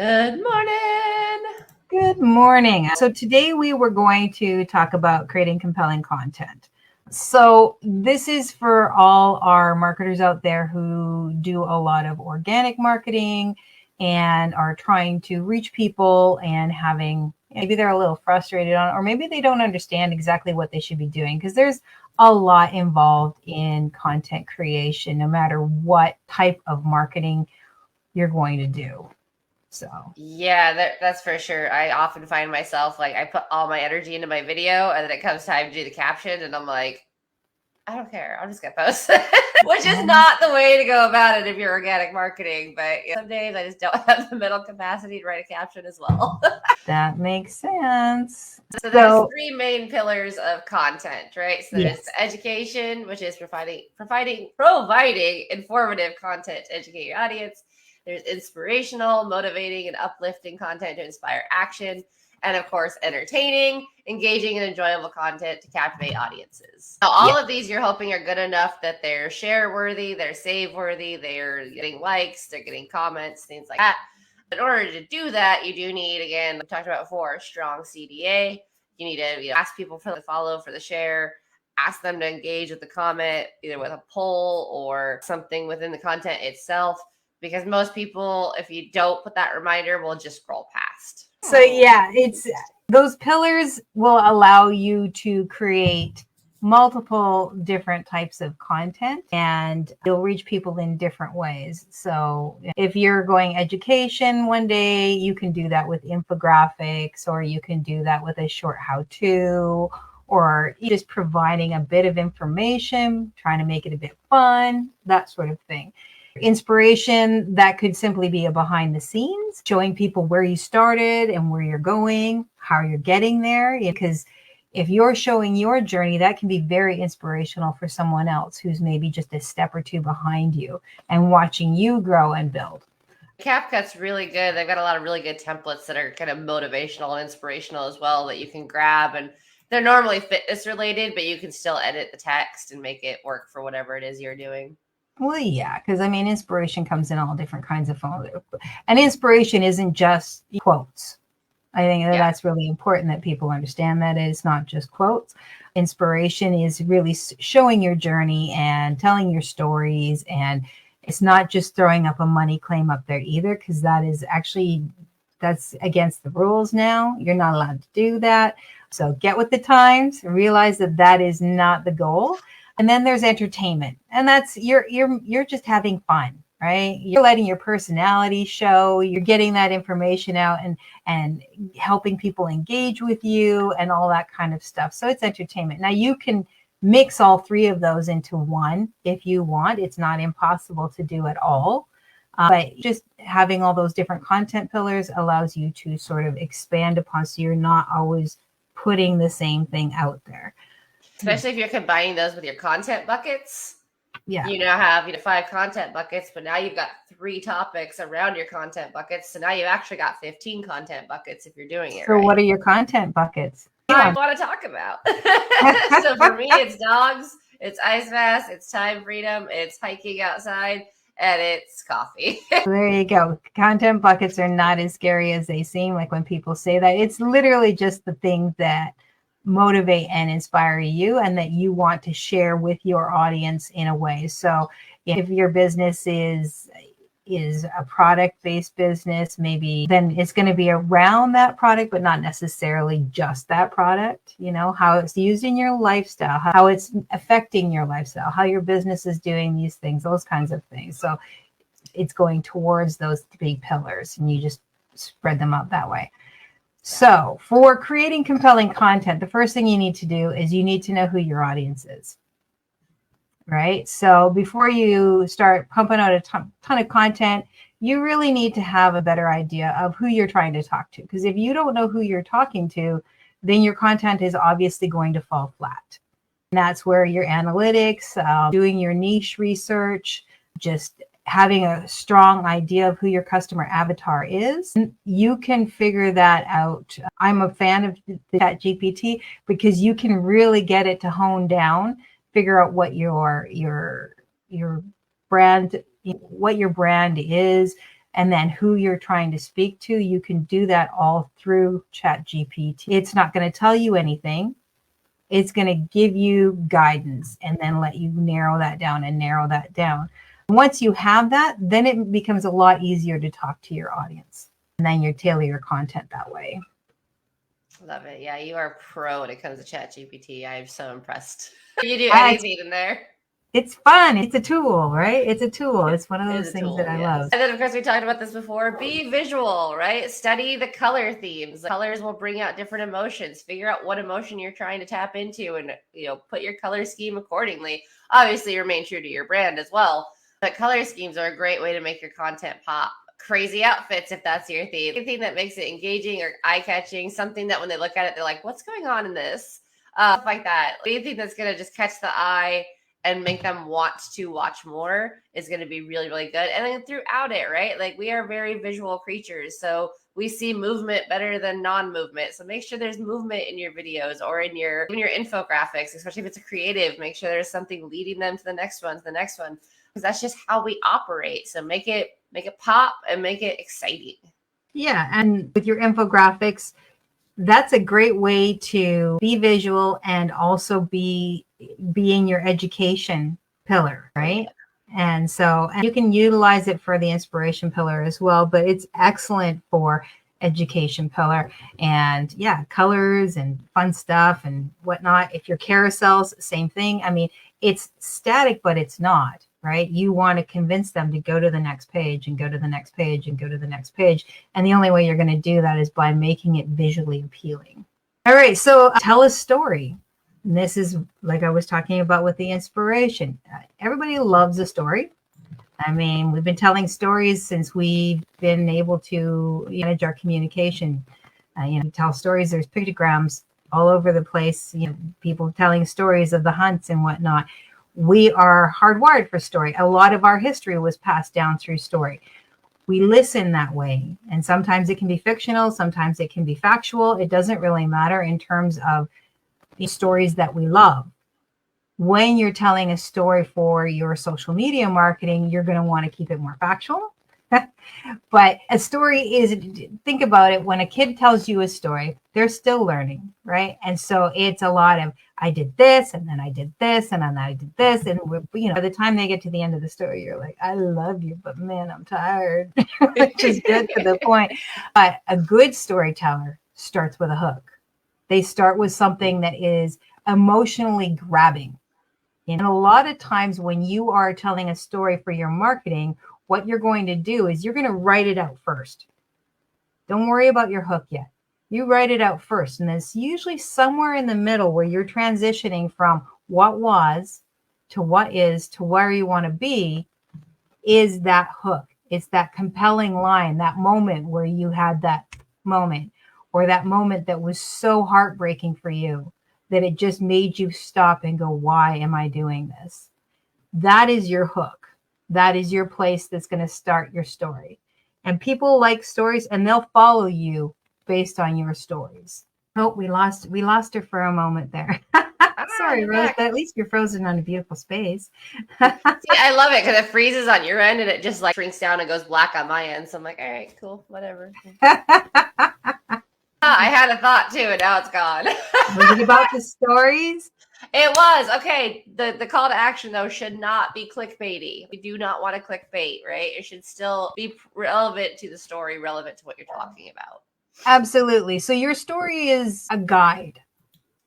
Good morning. Good morning. So today we were going to talk about creating compelling content. So this is for all our marketers out there who do a lot of organic marketing and are trying to reach people and maybe they're a little frustrated on, or maybe they don't understand exactly what they should be doing, because there's a lot involved in content creation, no matter what type of marketing you're going to do. So yeah, that's for sure. I often find myself like I put all my energy into my video, and then it comes time to do the caption, and I'm like, I don't care. I'm just gonna post, which is not the way to go about it if you're organic marketing. But some days I just don't have the mental capacity to write a caption as well. That makes sense. So there's three main pillars of content, right? So there's yes. education, which is providing informative content to educate your audience. There's inspirational, motivating, and uplifting content to inspire action. And of course, entertaining, engaging, and enjoyable content to captivate audiences. Now, all of these you're hoping are good enough that they're share worthy, they're save worthy, they're getting likes, they're getting comments, things like that. In order to do that, you do need, again, we talked about before, a strong CDA. You need to ask people for the follow, for the share, ask them to engage with the comment, either with a poll or something within the content itself. Because most people, if you don't put that reminder, will just scroll past. So yeah, it's those pillars will allow you to create multiple different types of content, and you'll reach people in different ways. So if you're going education one day, you can do that with infographics, or you can do that with a short how-to, or just providing a bit of information, trying to make it a bit fun, that sort of thing. Inspiration, that could simply be a behind the scenes, showing people where you started and where you're going, how you're getting there. Because if you're showing your journey, that can be very inspirational for someone else who's maybe just a step or two behind you and watching you grow and build. CapCut's really good. They've got a lot of really good templates that are kind of motivational and inspirational as well that you can grab. And they're normally fitness related, but you can still edit the text and make it work for whatever it is you're doing. Well, yeah, because I mean, inspiration comes in all different kinds of forms. And inspiration isn't just quotes. I think that's really important that people understand that it's not just quotes. Inspiration is really showing your journey and telling your stories. And it's not just throwing up a money claim up there either, because that's against the rules now. You're not allowed to do that. So get with the times, realize that is not the goal. And then there's entertainment, and that's you're just having fun, right? You're letting your personality show, you're getting that information out and helping people engage with you and all that kind of stuff. So it's entertainment. Now you can mix all three of those into one if you want. It's not impossible to do at all. But just having all those different content pillars allows you to sort of expand upon, so you're not always putting the same thing out there. Especially if you're combining those with your content buckets. Yeah. You now have 5 content buckets, but now you've got 3 topics around your content buckets. So now you've actually got 15 content buckets if you're doing it right. So what are your content buckets? I want to talk about. So for me, it's dogs, it's ice baths, it's time freedom, it's hiking outside, and it's coffee. So there you go. Content buckets are not as scary as they seem. Like when people say that, it's literally just the things that motivate and inspire you and that you want to share with your audience in a way. So if your business is a product-based business, maybe then it's going to be around that product, but not necessarily just that product. How it's used in your lifestyle, how it's affecting your lifestyle, how your business is doing these things, those kinds of things. So it's going towards those 3 pillars, and you just spread them out that way. So for creating compelling content, the first thing you need to do is you need to know who your audience is, right? So before you start pumping out a ton of content, you really need to have a better idea of who you're trying to talk to. Because if you don't know who you're talking to, then your content is obviously going to fall flat. And that's where your analytics, doing your niche research, just having a strong idea of who your customer avatar is, you can figure that out. I'm a fan of the ChatGPT because you can really get it to hone down, figure out what your brand is, and then who you're trying to speak to. You can do that all through ChatGPT. It's not going to tell you anything. It's going to give you guidance and then let you narrow that down and narrow that down. Once you have that, then it becomes a lot easier to talk to your audience. And then you tailor your content that way. Love it. Yeah, you are pro when it comes to ChatGPT. I'm so impressed. You do anything in there. It's fun. It's a tool, right? It's a tool. It's one of those things that I love. And then, of course, we talked about this before. Be visual, right? Study the color themes. Colors will bring out different emotions. Figure out what emotion you're trying to tap into, and put your color scheme accordingly. Obviously, remain true to your brand as well. But color schemes are a great way to make your content pop. Crazy outfits, if that's your theme. Anything that makes it engaging or eye-catching. Something that when they look at it, they're like, "What's going on in this?" Stuff like that. Anything that's going to just catch the eye and make them want to watch more is going to be really, really good. And then throughout it, right? Like, we are very visual creatures. So we see movement better than non-movement. So make sure there's movement in your videos or in your infographics, especially if it's a creative. Make sure there's something leading them to the next one, because that's just how we operate. So make it pop and make it exciting. Yeah. And with your infographics, that's a great way to be visual and also be in your education pillar, right? And so you can utilize it for the inspiration pillar as well, but it's excellent for education pillar. And yeah, colors and fun stuff and whatnot. If your carousels, same thing. I mean, it's static, but it's not, right? You want to convince them to go to the next page and go to the next page and go to the next page. And the only way you're going to do that is by making it visually appealing. All right, so tell a story. And this is like I was talking about with the inspiration. Everybody loves a story. I mean, we've been telling stories since we've been able to manage our communication. Tell stories. There's pictograms all over the place. People telling stories of the hunts and whatnot. We are hardwired for story. A lot of our history was passed down through story. We listen that way. And sometimes it can be fictional. Sometimes it can be factual. It doesn't really matter in terms of the stories that we love. When you're telling a story for your social media marketing, you're going to want to keep it more factual. But a story is, think about it, when a kid tells you a story, they're still learning, right? And so it's a lot of, I did this, and then I did this, and then I did this. And by the time they get to the end of the story, you're like, I love you, but man, I'm tired, which is good to the point. But a good storyteller starts with a hook. They start with something that is emotionally grabbing. And a lot of times when you are telling a story for your marketing, what you're going to do is you're going to write it out first. Don't worry about your hook yet. You write it out first. And it's usually somewhere in the middle where you're transitioning from what was to what is to where you want to be, is that hook. It's that compelling line, that moment where you had that moment, or that moment that was so heartbreaking for you that it just made you stop and go, why am I doing this? That is your hook. That is your place that's going to start your story. And people like stories, and they'll follow you based on your stories. Oh, we lost her for a moment there. Sorry, Rose, but at least you're frozen on a beautiful space. See, I love it because it freezes on your end and it just like shrinks down and goes black on my end. So I'm like, all right, cool, whatever. I had a thought too, and now it's gone. Was it about the stories? It was. Okay. The call to action, though, should not be clickbaity. We do not want to clickbait, right? It should still be relevant to the story, relevant to what you're talking about. Absolutely. So your story is a guide.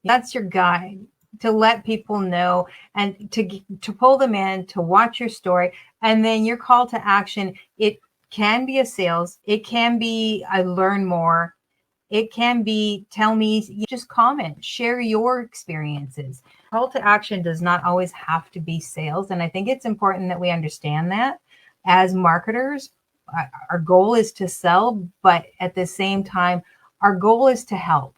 That's your guide to let people know and to pull them in, to watch your story. And then your call to action, it can be a sales. It can be a learn more. It can be, tell me, you just comment, share your experiences. Call to action does not always have to be sales. And I think it's important that we understand that as marketers, our goal is to sell, but at the same time, our goal is to help.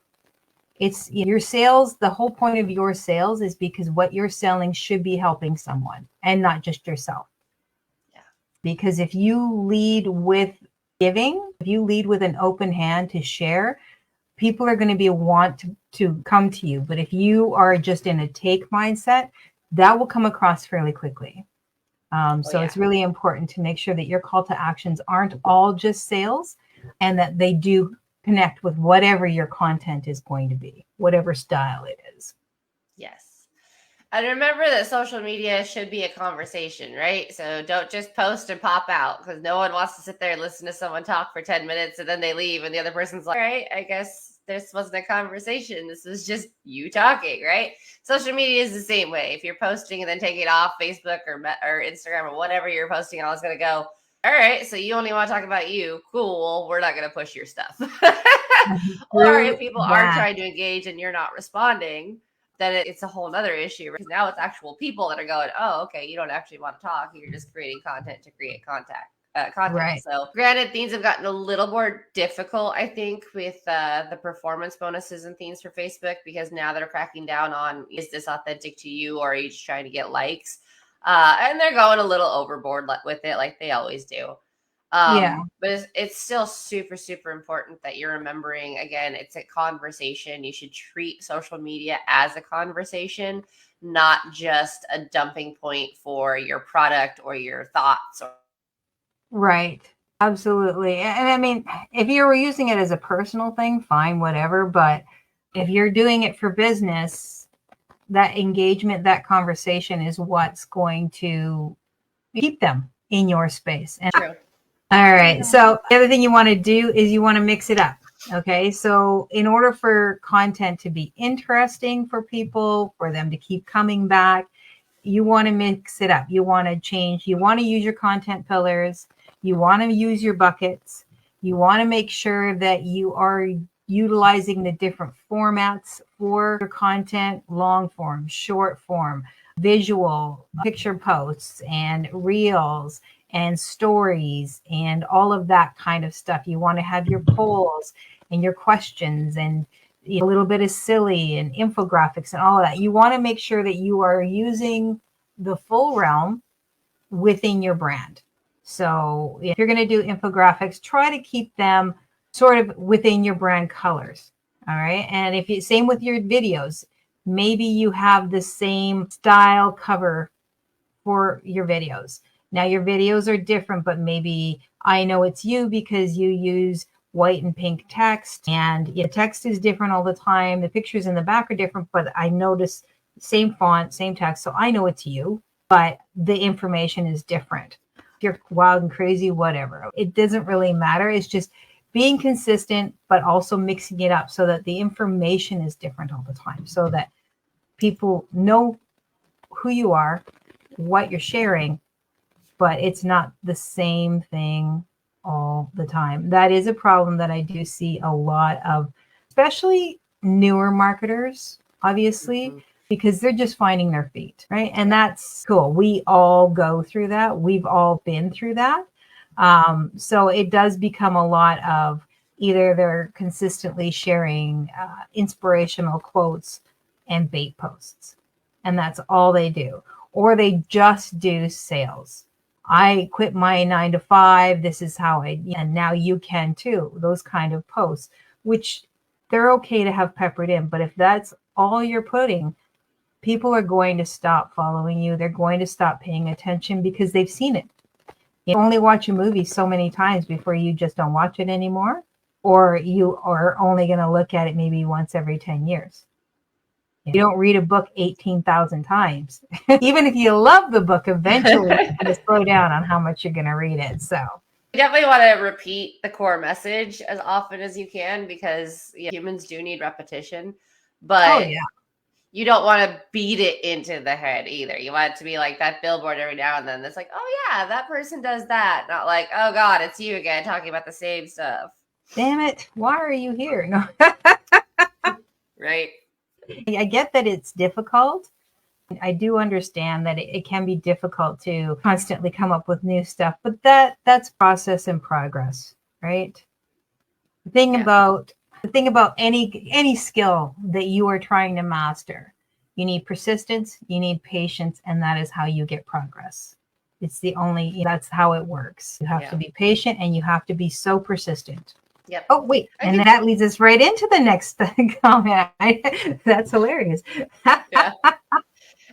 It's your sales. The whole point of your sales is because what you're selling should be helping someone and not just yourself. Yeah. Because if you lead with giving, if you lead with an open hand to share, people are going to want to come to you. But if you are just in a take mindset, that will come across fairly quickly. So it's really important to make sure that your call to actions aren't all just sales, and that they do connect with whatever your content is going to be, whatever style it is. Yes. And remember that social media should be a conversation, right? So don't just post and pop out, because no one wants to sit there and listen to someone talk for 10 minutes and then they leave and the other person's like, all right, I guess this wasn't a conversation. This was just you talking, right? Social media is the same way. If you're posting and then taking it off Facebook or Instagram or whatever you're posting on, it's going to go, all right, so you only want to talk about you. Cool. Well, we're not going to push your stuff. Or if people are trying to engage and you're not responding, then it's a whole nother issue, because now it's actual people that are going, oh, okay, you don't actually want to talk. You're just creating content to create content. Right. So granted, things have gotten a little more difficult, I think, with the performance bonuses and things for Facebook, because now they're cracking down on, is this authentic to you, or are you just trying to get likes? And they're going a little overboard with it, like they always do. But it's still super, super important that you're remembering, again, it's a conversation. You should treat social media as a conversation, not just a dumping point for your product or your thoughts. Right. Absolutely. And I mean, if you were using it as a personal thing, fine, whatever. But if you're doing it for business, that engagement, that conversation is what's going to keep them in your space. And True. All right. So the other thing you want to do is you want to mix it up. Okay. So in order for content to be interesting for people, for them to keep coming back, you want to mix it up. You want to change. You want to use your content pillars. You want to use your buckets. You want to make sure that you are utilizing the different formats for your content: long form, short form, visual, picture posts, and reels, and stories, and all of that kind of stuff. You want to have your polls and your questions, and a little bit of silly and infographics and all of that. You want to make sure that you are using the full realm within your brand. So if you're going to do infographics, try to keep them sort of within your brand colors. All right. And if you, same with your videos, maybe you have the same style cover for your videos. Now your videos are different, but maybe I know it's you because you use white and pink text, and the text is different all the time. The pictures in the back are different, but I notice same font, same text. So I know it's you, but the information is different. If you're wild and crazy, whatever. It doesn't really matter. It's just being consistent, but also mixing it up so that the information is different all the time, so that people know who you are, what you're sharing, but it's not the same thing all the time. That is a problem that I do see a lot of, especially newer marketers, obviously, because they're just finding their feet, right? And that's cool. We all go through that. We've all been through that. So it does become a lot of either they're consistently sharing inspirational quotes and bait posts, and that's all they do, or they just do sales. I quit my 9 to 5. This is how and now you can too. Those kind of posts, which they're okay to have peppered in. But if that's all you're putting, people are going to stop following you. They're going to stop paying attention because they've seen it. You only watch a movie so many times before you just don't watch it anymore, or you are only going to look at it maybe once every 10 years. You don't read a book 18,000 times. Even if you love the book, eventually you're going to slow down on how much you're going to read it. So you definitely want to repeat the core message as often as you can, because humans do need repetition. But you don't want to beat it into the head either. You want it to be like that billboard every now and then that's like, oh yeah, that person does that. Not like, oh God, it's you again talking about the same stuff. Damn it. Why are you here? No. Right. I get that it's difficult. I do understand that it can be difficult to constantly come up with new stuff, but that's process and progress, right? The thing about any skill that you are trying to master, you need persistence, you need patience, and that is how you get progress. It's that's how it works. You have to be patient, and you have to be so persistent. Yep. Oh, wait. And that leads us right into the next comment. That's hilarious.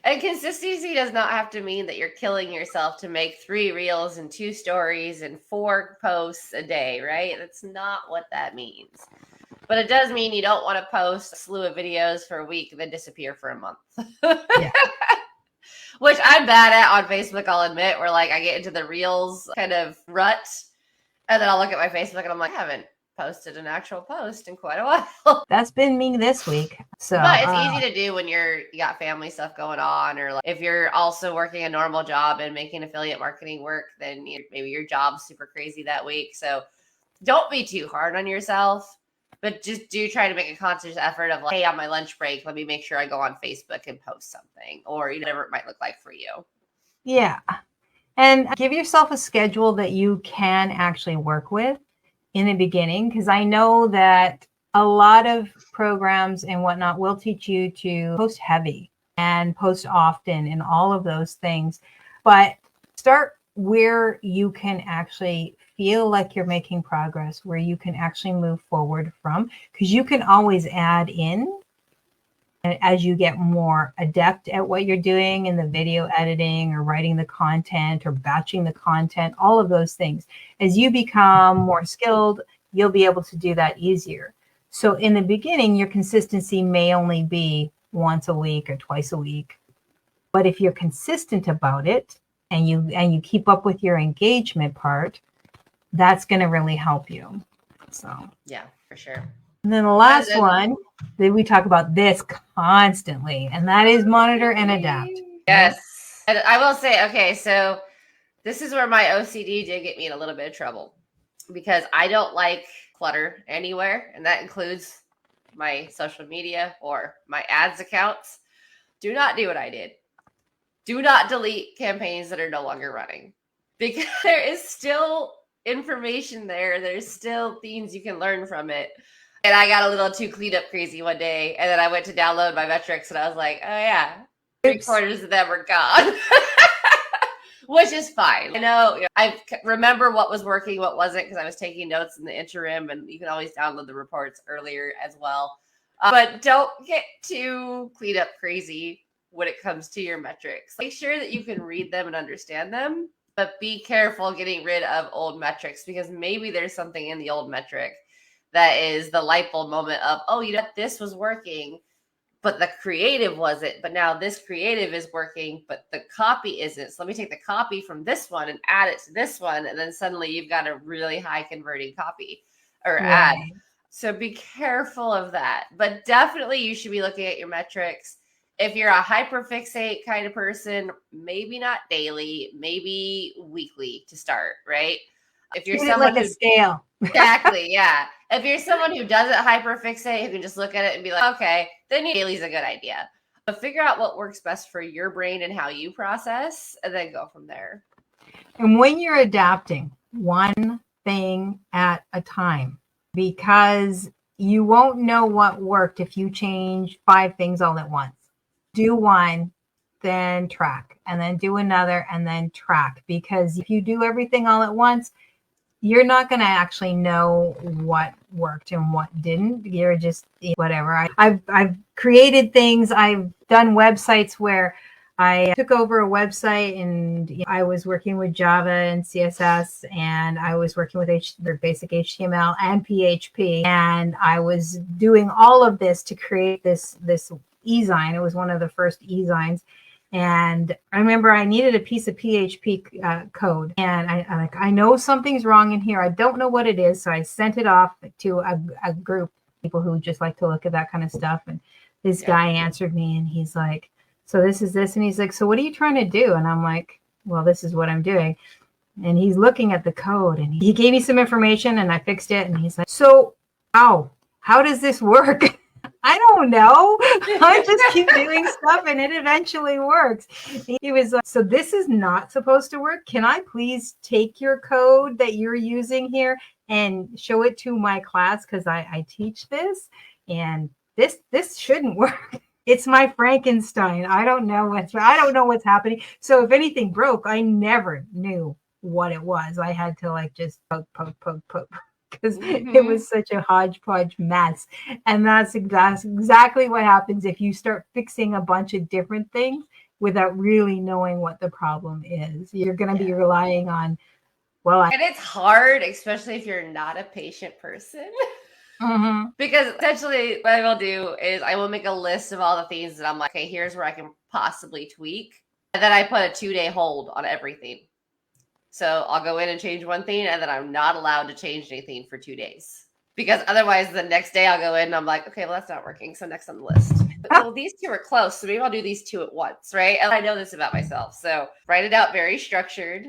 And consistency does not have to mean that you're killing yourself to make 3 reels and 2 stories and 4 posts a day, right? That's not what that means. But it does mean you don't want to post a slew of videos for a week and then disappear for a month. Yeah. Which I'm bad at on Facebook, I'll admit, where like I get into the reels kind of rut and then I'll look at my Facebook and I'm like, I haven't posted an actual post in quite a while. That's been me this week. So, but it's easy to do when you got family stuff going on, or like if you're also working a normal job and making affiliate marketing work, then maybe your job's super crazy that week. So don't be too hard on yourself, but just do try to make a conscious effort of like, hey, on my lunch break, let me make sure I go on Facebook and post something, or whatever it might look like for you. Yeah. And give yourself a schedule that you can actually work with in the beginning, because I know that a lot of programs and whatnot will teach you to post heavy and post often and all of those things. But start where you can actually feel like you're making progress, where you can actually move forward from, because you can always add in as you get more adept at what you're doing in the video editing or writing the content or batching the content, all of those things. As you become more skilled, you'll be able to do that easier. So in the beginning, your consistency may only be once a week or twice a week. But if you're consistent about it and you keep up with your engagement part, that's going to really help you. So yeah, for sure. And then the last one that we talk about this constantly, and that is monitor and adapt. Yes. And I will say, okay, so this is where my OCD did get me in a little bit of trouble, because I don't like clutter anywhere, and that includes my social media or my ads accounts. Do not do what I did. Do not delete campaigns that are no longer running, because there is still information there. There's still things you can learn from it. And I got a little too clean up crazy one day, and then I went to download my metrics, and I was like, oh yeah, 3/4 of them were gone. Which is fine. I know I remember what was working, what wasn't, because I was taking notes in the interim, and you can always download the reports earlier as well. But don't get too clean up crazy when it comes to your metrics. Make sure that you can read them and understand them, but be careful getting rid of old metrics, because maybe there's something in the old metric that is the light bulb moment of, oh, this was working, but the creative wasn't. But now this creative is working, but the copy isn't. So let me take the copy from this one and add it to this one. And then suddenly you've got a really high converting copy or ad. So be careful of that. But definitely you should be looking at your metrics. If you're a hyperfixate kind of person, maybe not daily, maybe weekly to start, right? If you're someone like a scale. Exactly, yeah. If you're someone who doesn't hyperfixate, who can just look at it and be like, okay, then daily is a good idea. But figure out what works best for your brain and how you process, and then go from there. And when you're adapting, one thing at a time, because you won't know what worked if you change 5 things all at once. Do one, then track, and then do another, and then track. Because if you do everything all at once, you're not going to actually know what worked and what didn't. You're just whatever. I've created things. I've done websites where I took over a website and I was working with Java and CSS, and I was working with basic HTML and PHP. And I was doing all of this to create this e-zine. It was one of the first e-zines. And I remember I needed a piece of PHP code, and I know something's wrong in here. I don't know what it is. So I sent it off to a group of people who just like to look at that kind of stuff. And this guy answered me, and he's like, so this is this. And he's like, so what are you trying to do? And I'm like, well, this is what I'm doing. And he's looking at the code, and he gave me some information, and I fixed it. And he's like, so how does this work? I don't know. I just keep doing stuff and it eventually works. He was like, so this is not supposed to work. Can I please take your code that you're using here and show it to my class? Because I teach this, and this shouldn't work. It's my Frankenstein. I don't know what's happening. So if anything broke, I never knew what it was. I had to just poke. Because it was such a hodgepodge mess. And that's exactly what happens if you start fixing a bunch of different things. without really knowing what the problem is. You're going to be relying on, and it's hard, especially if you're not a patient person. Because essentially what I will do is I will make a list of all the things that I'm like, okay, here's where I can possibly tweak. And then I put a 2-day hold on everything. So I'll go in and change one thing, and then I'm not allowed to change anything for 2 days. Because otherwise the next day I'll go in and I'm like, okay, well, that's not working. So next on the list. Well, these two are close. So maybe I'll do these two at once, right? And I know this about myself. So write it out very structured.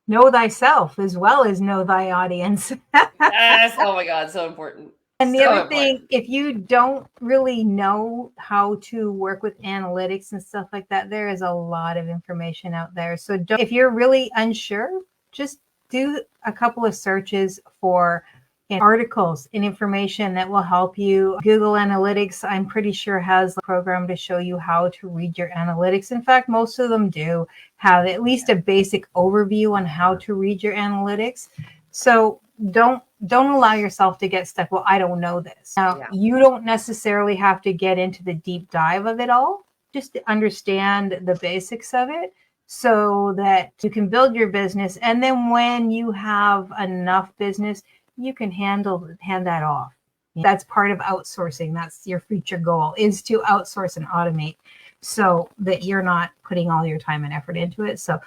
Know thyself as well as know thy audience. Yes. Oh my God. So important. And the other thing, if you don't really know how to work with analytics and stuff like that, there is a lot of information out there. So if you're really unsure, just do a couple of searches for articles and information that will help you. Google Analytics, I'm pretty sure, has a program to show you how to read your analytics. In fact, most of them do have at least a basic overview on how to read your analytics. So don't allow yourself to get stuck. Well, I don't know this. Now, you don't necessarily have to get into the deep dive of it all. Just to understand the basics of it so that you can build your business. And then when you have enough business, you can hand that off. That's part of outsourcing. That's your future goal, is to outsource and automate so that you're not putting all your time and effort into it. So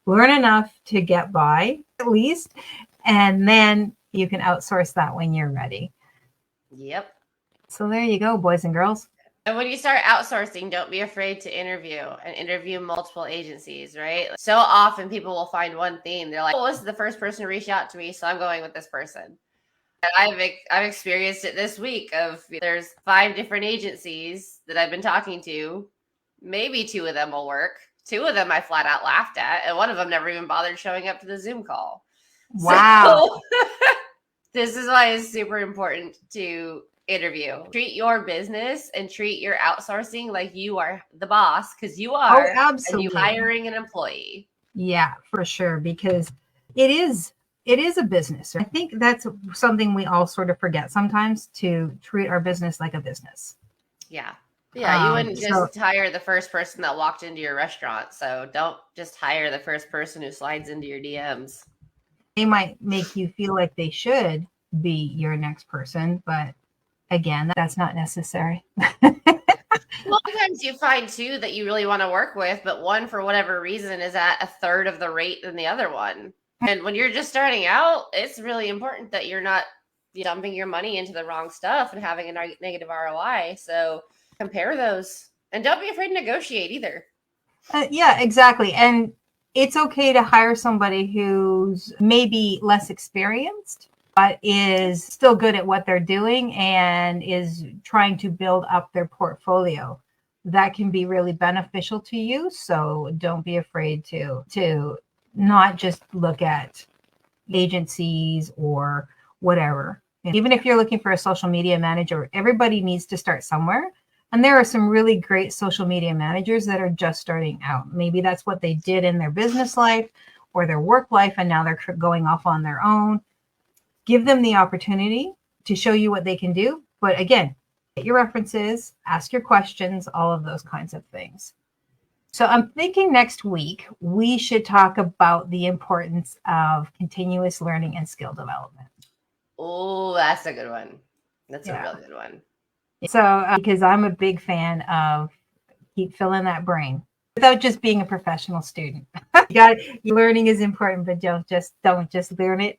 learn enough to get by at least, and then you can outsource that when you're ready. Yep. So there you go, boys and girls. And when you start outsourcing, don't be afraid to interview multiple agencies, right? So often people will find one thing. They're like, oh, this is the first person to reach out to me, so I'm going with this person. And I've experienced it this week there's 5 different agencies that I've been talking to. Maybe 2 of them will work. 2 of them I flat out laughed at, and one of them never even bothered showing up to the Zoom call. Wow. So, this is why it's super important to interview. Treat your business and treat your outsourcing like you are the boss, because you are. Oh, absolutely. And you hiring an employee. Yeah, for sure, because it is a business. I think that's something we all sort of forget sometimes, to treat our business like a business. Yeah. Yeah, you wouldn't just hire the first person that walked into your restaurant. So don't just hire the first person who slides into your DMs. They might make you feel like they should be your next person, but again, that's not necessary. Sometimes you find 2 that you really want to work with, but one, for whatever reason, is at a third of the rate than the other one. And when you're just starting out, it's really important that you're not dumping your money into the wrong stuff and having a negative ROI. So compare those, and don't be afraid to negotiate either. Yeah, exactly. And it's okay to hire somebody who's maybe less experienced, but is still good at what they're doing and is trying to build up their portfolio. That can be really beneficial to you. So don't be afraid to not just look at agencies or whatever. Even if you're looking for a social media manager, everybody needs to start somewhere. And there are some really great social media managers that are just starting out. Maybe that's what they did in their business life or their work life, and now they're going off on their own. Give them the opportunity to show you what they can do. But again, get your references, ask your questions, all of those kinds of things. So I'm thinking next week we should talk about the importance of continuous learning and skill development. Oh, that's a good one. That's a really good one. So because I'm a big fan of keep filling that brain without just being a professional student. Learning is important, but don't just learn it.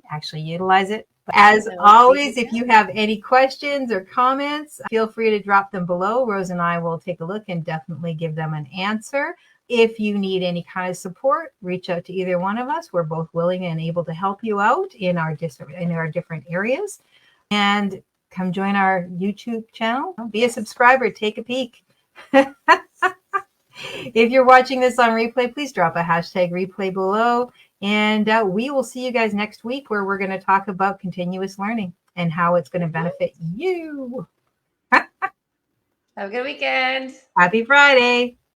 Actually utilize it. As always, if you have any questions or comments, feel free to drop them below. Rose and I will take a look and definitely give them an answer. If you need any kind of support, reach out to either one of us. We're both willing and able to help you out in our different areas. And come join our YouTube channel. Be a subscriber. Take a peek. If you're watching this on replay, please drop a hashtag replay below. And we will see you guys next week, where we're going to talk about continuous learning and how it's going to benefit you. Have a good weekend. Happy Friday.